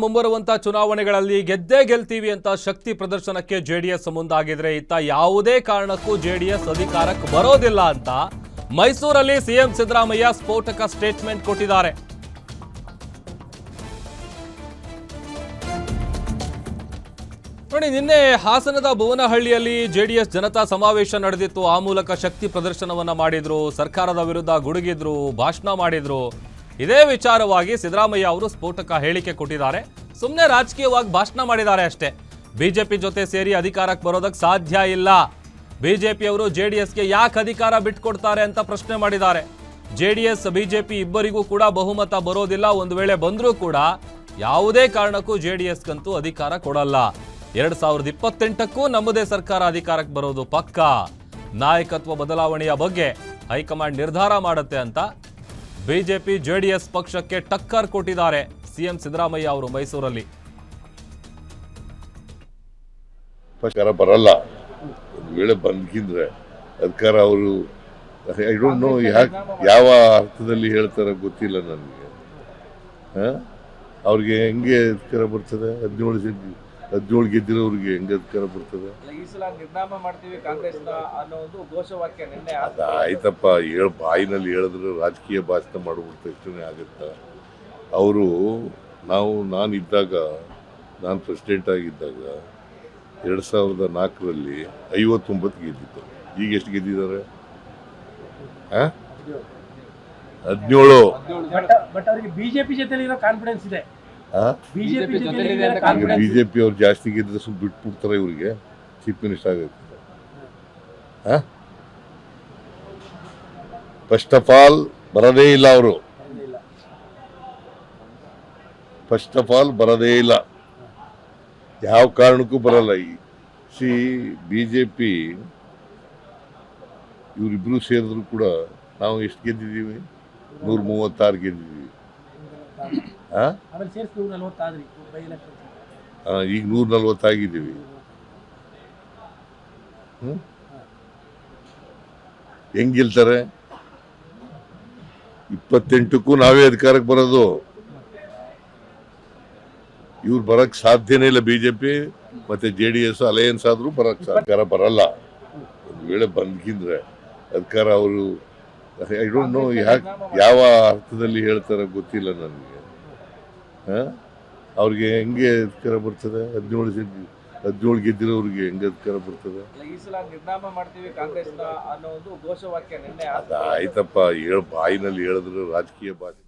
ಮುಂಬರುವಂತ ಚುನಾವಣೆಗಳಲ್ಲಿ ಗೆದ್ದೇ ಗೆಲ್ತೀವಿ ಅಂತ ಶಕ್ತಿ ಪ್ರದರ್ಶನಕ್ಕೆ ಜೆಡಿಎಸ್ ಮುಂದಾಗಿದ್ರೆ ಇತ್ತ ಯಾವುದೇ ಕಾರಣಕ್ಕೂ ಜೆಡಿಎಸ್ ಅಧಿಕಾರಕ್ಕೆ ಬರೋದಿಲ್ಲ ಅಂತ ಮೈಸೂರಲ್ಲಿ ಸಿಎಂ ಸಿದ್ದರಾಮಯ್ಯ ಸ್ಫೋಟಕ ಸ್ಟೇಟ್ಮೆಂಟ್ ಕೊಟ್ಟಿದ್ದಾರೆ. ನೋಡಿ, ನಿನ್ನೆ ಹಾಸನದ ಭುವನಹಳ್ಳಿಯಲ್ಲಿ ಜೆಡಿಎಸ್ ಜನತಾ ಸಮಾವೇಶ ನಡೆದಿತ್ತು. ಆ ಮೂಲಕ ಶಕ್ತಿ ಪ್ರದರ್ಶನವನ್ನ ಮಾಡಿದ್ರು, ಸರ್ಕಾರದ ವಿರುದ್ಧ ಗುಡುಗಿದ್ರು, ಭಾಷಣ ಮಾಡಿದ್ರು. ಇದೇ ವಿಚಾರವಾಗಿ ಸಿದ್ದರಾಮಯ್ಯ ಅವರು ಸ್ಫೋಟಕ ಹೇಳಿಕೆ ಕೊಟ್ಟಿದ್ದಾರೆ. ಸುಮ್ಮನೆ ರಾಜಕೀಯವಾಗಿ ಭಾಷಣ ಮಾಡಿದ್ದಾರೆ ಅಷ್ಟೇ. ಬಿಜೆಪಿ ಜೊತೆ ಸೇರಿ ಅಧಿಕಾರಕ್ಕೆ ಬರೋದಕ್ಕೆ ಸಾಧ್ಯ ಇಲ್ಲ. ಬಿಜೆಪಿಯವರು ಜೆಡಿಎಸ್ಗೆ ಯಾಕೆ ಅಧಿಕಾರ ಬಿಟ್ಕೊಡ್ತಾರೆ ಅಂತ ಪ್ರಶ್ನೆ ಮಾಡಿದ್ದಾರೆ. ಜೆಡಿಎಸ್ ಬಿಜೆಪಿ ಇಬ್ಬರಿಗೂ ಕೂಡ ಬಹುಮತ ಬರೋದಿಲ್ಲ. ಒಂದು ವೇಳೆ ಬಂದರೂ ಕೂಡ ಯಾವುದೇ ಕಾರಣಕ್ಕೂ ಜೆಡಿಎಸ್ಗಂತೂ ಅಧಿಕಾರ ಕೊಡಲ್ಲ. 2028ಕ್ಕೂ ನಮ್ಮದೇ ಸರ್ಕಾರ ಅಧಿಕಾರಕ್ಕೆ ಬರೋದು ಪಕ್ಕಾ. ನಾಯಕತ್ವ ಬದಲಾವಣೆಯ ಬಗ್ಗೆ ಹೈಕಮಾಂಡ್ ನಿರ್ಧಾರ ಮಾಡುತ್ತೆ ಅಂತ ಬಿಜೆಪಿ ಜೆಡಿಎಸ್ ಪಕ್ಷಕ್ಕೆ ಟಕ್ಕರ್ ಕೊಟ್ಟಿದ್ದಾರೆ ಸಿಎಂ ಸಿದ್ದರಾಮಯ್ಯ ಅವರು ಮೈಸೂರಲ್ಲಿ. ಸರ್ಕಾರ ಬರಲ್ಲ, ಒಂದು ವೇಳೆ ಬಂದ್ಕಿಂದ್ರೆ ಅಧಿಕಾರ ಅವರು ಐ ಡೋಂಟ್ ನೋ ಯಾವ ಅರ್ಥದಲ್ಲಿ ಹೇಳ್ತಾರೆ ಗೊತ್ತಿಲ್ಲ ನನಗೆ. ಅವ್ರಿಗೆ ಹೆಂಗೆ ಅಧಿಕಾರ ಬರ್ತದೆ? 17 ಗೆದ್ದಿರೋರಿಗೆ ಹೆಂಗೆ ಅಧಿಕಾರ ಬರ್ತದೆ? ಆಯ್ತಪ್ಪ, ಬಾಯಿನಲ್ಲಿ ಹೇಳಿದ್ರೆ ರಾಜಕೀಯ ಭಾಷಣ ಮಾಡ್ಬಿಟ್ಟು ಎಷ್ಟೇ ಆಗುತ್ತಾ? ಅವರು ನಾನು ಪ್ರೆಸಿಡೆಂಟ್ ಆಗಿದ್ದಾಗ 2004ರಲ್ಲಿ 59 ಗೆದ್ದಿತ್ತು. ಈಗ ಎಷ್ಟು ಗೆದ್ದಿದ್ದಾರೆ? 17. ಬಟ್ ಅವರಿಗೆ ಬಿಜೆಪಿ ಜೊತೆ ಇರೋ ಕಾನ್ಫಿಡೆನ್ಸ್ ಇದೆ. ಬಿಜೆಪಿ ಅವ್ರು ಜಾಸ್ತಿ ಗೆದ್ದರೆ ಸುಮ್ಮನೆ ಬಿಟ್ಬಿಡ್ತಾರೆ. ಇವ್ರಿಗೆ ಚೀಫ್ ಮಿನಿಸ್ಟರ್ ಆಗುತ್ತೆ. ಫಸ್ಟ್ ಆಫ್ ಆಲ್ ಬರದೇ ಇಲ್ಲ ಅವರು. ಫಸ್ಟ್ ಆಫ್ ಆಲ್ ಬರದೇ ಇಲ್ಲ, ಯಾವ ಕಾರಣಕ್ಕೂ ಬರಲ್ಲ. ಬಿಜೆಪಿ ಇವರಿಬ್ರು ಸೇರಿದ್ರು ಕೂಡ ನಾವು ಎಷ್ಟು ಗೆದ್ದಿದ್ದೀವಿ? 136 ಗೆದ್ದಿದ್ದೀವಿ. ಈಗ 140 ಆಗಿದ್ದೀವಿ. ಹೆಂಗ್ ಗೆಲ್ತಾರೆ? 28ಕ್ಕೂ ನಾವೇ ಅಧಿಕಾರಕ್ಕೆ ಬರೋದು. ಇವ್ರು ಬರಕ್ ಸಾಧ್ಯನೇ ಇಲ್ಲ. ಬಿಜೆಪಿ ಮತ್ತೆ ಜೆಡಿಎಸ್ ಅಲಯನ್ಸ್ ಆದ್ರೂ ಬರಕ್ ಸರ್ಕಾರ ಬರಲ್ಲ. ಒಂದು ವೇಳೆ ಬಂದ್ಕಿಂದ್ರೆ ಅಧಿಕಾರ ಅವರು ಐ ಡೋಂಟ್ ನೋ ಯಾವ ಅರ್ಥದಲ್ಲಿ ಹೇಳ್ತಾರೆ ಗೊತ್ತಿಲ್ಲ ನನಗೆ. ಅವ್ರಿಗೆ ಹೆಂಗೆ ಅಧಿಕಾರ ಬರ್ತದೆ? 17 ಗೆದ್ದಿರೋರಿಗೆ ಹೆಂಗೆ ಅಧಿಕಾರ ಬರ್ತದೆ? ಆಯ್ತಪ್ಪ, ಬಾಯಿನಲ್ಲಿ ಹೇಳಿದ್ರೆ ರಾಜಕೀಯ ಭಾಷೆ.